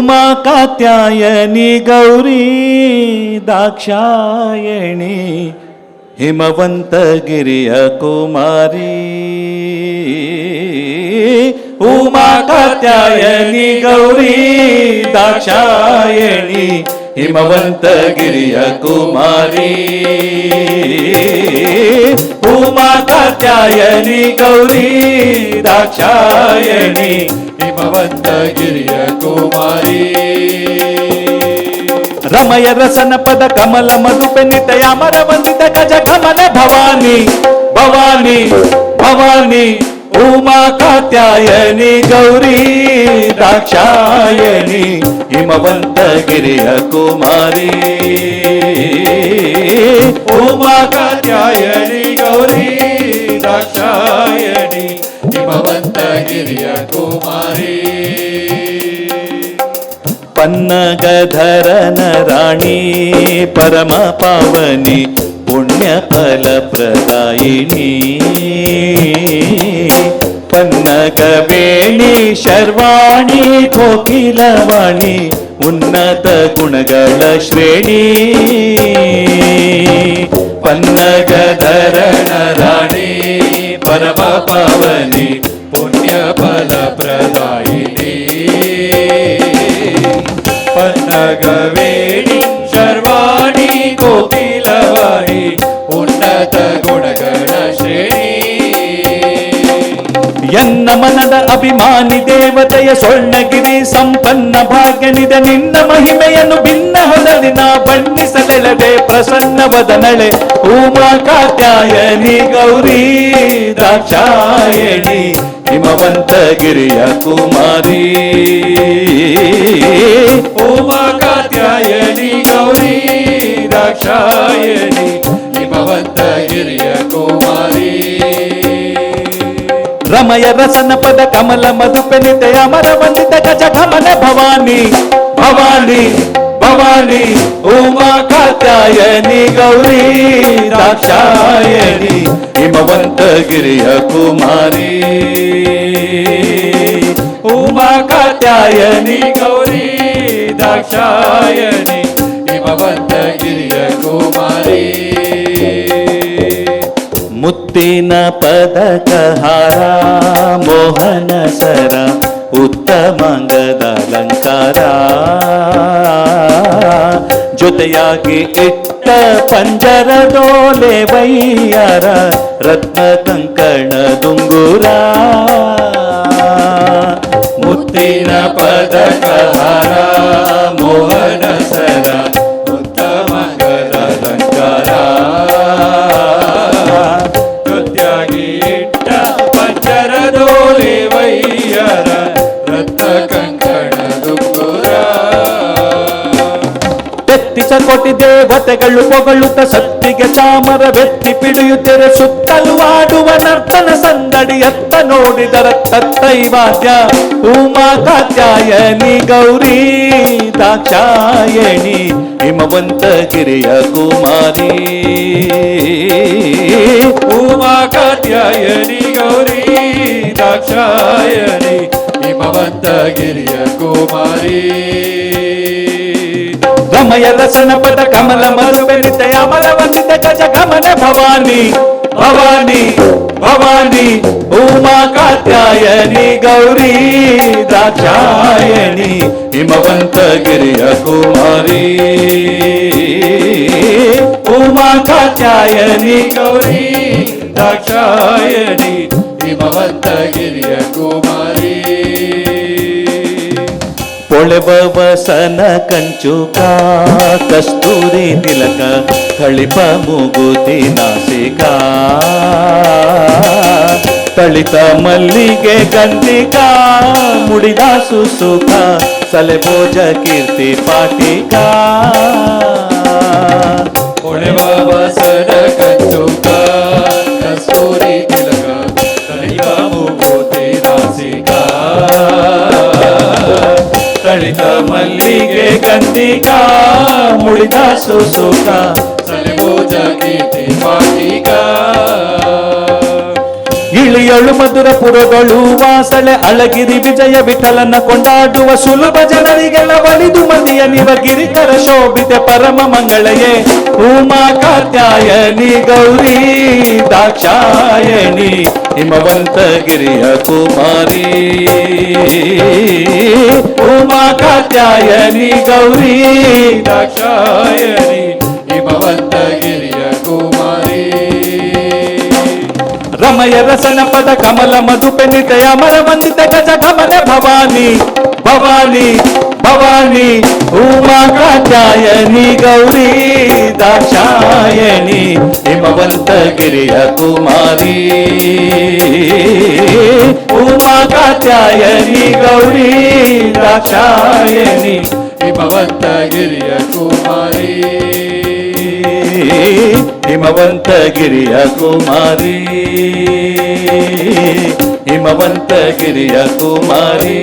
ಉಮಾ ಕಾತ್ಯಾಯನಿ ಗೌರಿ ದಾಕ್ಷಾಯಣಿ ಹಿಮವಂತಗಿರಿಯ ಕುಮಾರಿ. ಉಮಾ ಕಾತ್ಯಾಯನಿ ಗೌರಿ ದಾಕ್ಷಾಯಣಿ ಹಿಮವಂತಗಿರಿಯ ಕುಮಾರಿ. ಉಮಾ ಕಾತ್ಯಾಯನಿ ಗೌರಿ ದಾಕ್ಷಾಯಣಿ ಹಿಮವಂತಗಿರಿಯ ಕುಮಾರಿ. ರಮಯ ರಸನ ಪದ ಕಮಲ ಮಧುಪೆನ್ನಿತ ಯಾಮರ ವಂದಿತ ಗಜ ಗಮನ ಭವಾನಿ ಭವಾನಿ ಭವಾನಿ. ಉಮಾ ಕಾತ್ಯಾಯನಿ ಗೌರಿ ದಾಕ್ಷಾಯಣಿ ಹಿಮವಂತಗಿರಿಯ ಕುಮಾರಿ. ಉಮಾ ಕಾತ್ಯಾಯನಿ ಗೌರಿ ದಾಕ್ಷಾಯಣಿ ಹಿಮವಂತಗಿರಿಯ ಕುಮಾರಿ. ಪನ್ನಗಧರನ ರಾಣಿ ಪರಮ ಪಾವನಿ ಪುಣ್ಯ ಫಲ ಪ್ರದಾಯಿನಿ. ಪನ್ನಗವೇಣಿ ಶರ್ವಾಣಿ ಕೋಕಿಲವಾಣಿ ಉನ್ನತ ಗುಣಗಳ ಶ್ರೇಣಿ. ಪನ್ನಗಧರನ ರಾಣಿ ಪರಮ ಪಾವನಿ ಪುಣ್ಯ ಫಲ ಪ್ರದಾಯಿನಿ. ಪನ್ನಗವೇಣಿ ಶರ್ವಾಣಿ ಕೋಕಿಲವಾಣಿ ಉನ್ನತ ಗುಣಗಳ ಶ್ರೇಣಿ. ಎನ್ನ ಮನದ ಅಭಿಮಾನಿ ದೇವತೆಯ ಸ್ವರ್ಣಗಿರಿ ಸಂಪನ್ನ ಭಾಗ್ಯನಿದ ನಿನ್ನ ಮಹಿಮೆಯನ್ನು ಭಿನ್ನ ಹೊಳಲಿನ ಬಣ್ಣಿಸಲೆಳದೆ ಪ್ರಸನ್ನ ವದನಳೆ. ಉಮಾ ಕಾತ್ಯಾಯನಿ ಗೌರಿ ದಾಕ್ಷಾಯಣಿ ಹಿಮವಂತಗಿರಿಯ ಕುಮಾರಿ. ಉಮಾ ಕಾತ್ಯಾಯನಿ ಗೌರಿ ದಾಕ್ಷಾಯಣಿ ಹಿಮವಂತಗಿರಿಯ ಕುಮಾರಿ. ರಮಯ ರಸನ ಪದ ಕಮಲ ಮಧುಪೆನಿತ ಅಮರ ವಂದಿತ ಗಜ ಗಮನ ಭವಾನಿ ಭವಾನಿ ಭವಾನಿ. ಉಮಾ ಕಾತ್ಯಾಯನಿ ಗೌರಿ ದಾಕ್ಷಾಯಣಿ ಹಿಮವಂತಗಿರಿಯ ಕುಮಾರಿ. ಉಮಾ ಕಾತ್ಯಾಯನಿ ಗೌರಿ ದಾಕ್ಷಾಯಣಿ ಹಿಮವಂತಗಿರಿಯ ಕುಮಾರಿ. ಮುತ್ತಿನ ಪದಕ ಹಾರ ಮೋಹನ ಸರ ಉತ್ತಮಾಂಗದ ಅಲಂಕಾರ. ಜೊತೆಯಾಗಿ ಇಟ್ಟ ಪಂಜರದೋಲೆ ವೈಯಾರ ರತ್ನ ಕಂಕಣ ದುಂಗುರ. ಮುತ್ತಿನ ಪದಕ ಹಾರ ಮೋಹನ ಸರ ಉತ್ತಮಾಂಗದ ಅಲಂಕಾರ. ಜೊತೆಯಾಗಿ ಇಟ್ಟ ಪಂಜರದೋಲೆ ವೈಯಾರ ರತ್ನ ಕಂಕಣ ದುಂಗುರ. ತೆತ್ತಿಸ ಕೋಟಿ ದೇವತೆಗಳು ಪೊಗಳುತ್ತ ಸತ್ತಿಗೆ ಚಾಮರ ಬೆತ್ತಿ ಪಿಡಿಯುತ್ತೆರೆ ಸುತ್ತಲೂ ಆಡುವ ನರ್ತನ ಸಂದಡಿ ಎತ್ತ ನೋಡಿದರ ತತ್ತೈ ವಾದ್ಯ. ಉಮಾ ಕಾತ್ಯಾಯನಿ ಗೌರಿ ದಾಕ್ಷಾಯಣಿ ಹಿಮವಂತಗಿರಿಯ ಕುಮಾರಿ. ಉಮಾ ಕಾತ್ಯಾಯನಿ ಗೌರಿ ದಾಕ್ಷಾಯಣಿ ಹಿಮವಂತಗಿರಿಯ ಕುಮಾರಿ. ರಮಯ ರಸನ ಪದ ಕಮಲ ಮಧುಪೆನಿತ ಅಮರ ವಂದಿತ ಗಜ ಗಮನ ಭವಾನಿ ಭವಾನಿ ಭವಾನಿ. ಉಮಾ ಕಾತ್ಯಾಯನಿ ಗೌರಿ ದಾಕ್ಷಾಯಣಿ ಹಿಮವಂತಗಿರಿಯ ಕುಮಾರಿ. ಉಮಾ ಕಾತ್ಯಾಯನಿ ಗೌರಿ ದಾಕ್ಷಾಯಣಿ ಹಿಮವಂತಗಿರಿಯ ಕುಮಾರಿ. ಪೊಳೆಬ ವಸನ ಕಂಚುಕ ಕಸ್ತೂರಿ ತಿಲಕ ಥಳಿಪ ಮೂಗುತಿ ನಾಸಿಕ. ತಳಿತ ಮಲ್ಲಿಗೆ ಗಂಧಿಕ ಮುಡಿದ ಸುಸುಕ ಸಲೆಭೋಜ ಕೀರ್ತಿ ಪಾಟಿಕ. ಪೊಳೆಬ ವಸನ ಕಂಚುಕ ಕಸ್ತೂರಿ ತಿಲಕ ಥಳಿಪ ಮೂಗುತಿ ನಾಸಿಕ. ತಳಿತ ಮಲ್ಲಿಗೆ ಗಂಧಿಕ ಮುಡಿದ ಸುಸುಕ ಸಲೆಭೋಜ ಕೀರ್ತಿ ಪಾಟಿಕ. ಇಳಿ ಏಳು ಮಧುರ ಪುರಗಳು ವಾಸಳೆ ಅಳಗಿರಿ ವಿಜಯ ವಿಠಲನ ಕೊಂಡಾಡುವ ಸುಲಭ ಜನರಿಗೆಲ್ಲ ಒಲಿದು ಮದಿಯ ನಿವ ಗಿರಿಕರ ಶೋಭಿತೆ ಪರಮ ಮಂಗಳಯೇ ಉಮಾ ಕಾತ್ಯಾಯನಿ ಗೌರಿ ದಾಕ್ಷಾಯಣಿ ಹಿಮವಂತ ಗಿರಿಯ ಕುಮಾರಿ ಉಮಾ ಕಾತ್ಯಾಯನಿ ಗೌರಿ ದಾಕ್ಷಾಯಣಿ ಹಿಮವಂತ ಗಿರಿಯ ಕುಮಾರಿ ರಮಯ ರಸನ ಪದ ಕಮಲ ಮಧುಪೆ ನಿತಯ ಮರ ವಂದಿತ ಗಜ ಗಮನ ಭವಾನಿ ಭವಾನಿ ಭವಾನಿ ಉಮಾ ಕಾತ್ಯಾಯನಿ ಗೌರಿ ದಾಕ್ಷಾಯಣಿ ಹಿಮವಂತ ಗಿರಿಯ ಕುಮಾರಿ ಉಮಾ ಕಾತ್ಯಾಯನಿ ಗೌರಿ ದಾಕ್ಷಾಯಣಿ ಹಿಮವಂತ ಗಿರಿಯ ಕುಮಾರಿ ಹಿಮವಂತ ಗಿರಿಯ ಕುಮಾರಿ ಹಿಮವಂತ ಗಿರಿಯ ಕುಮಾರಿ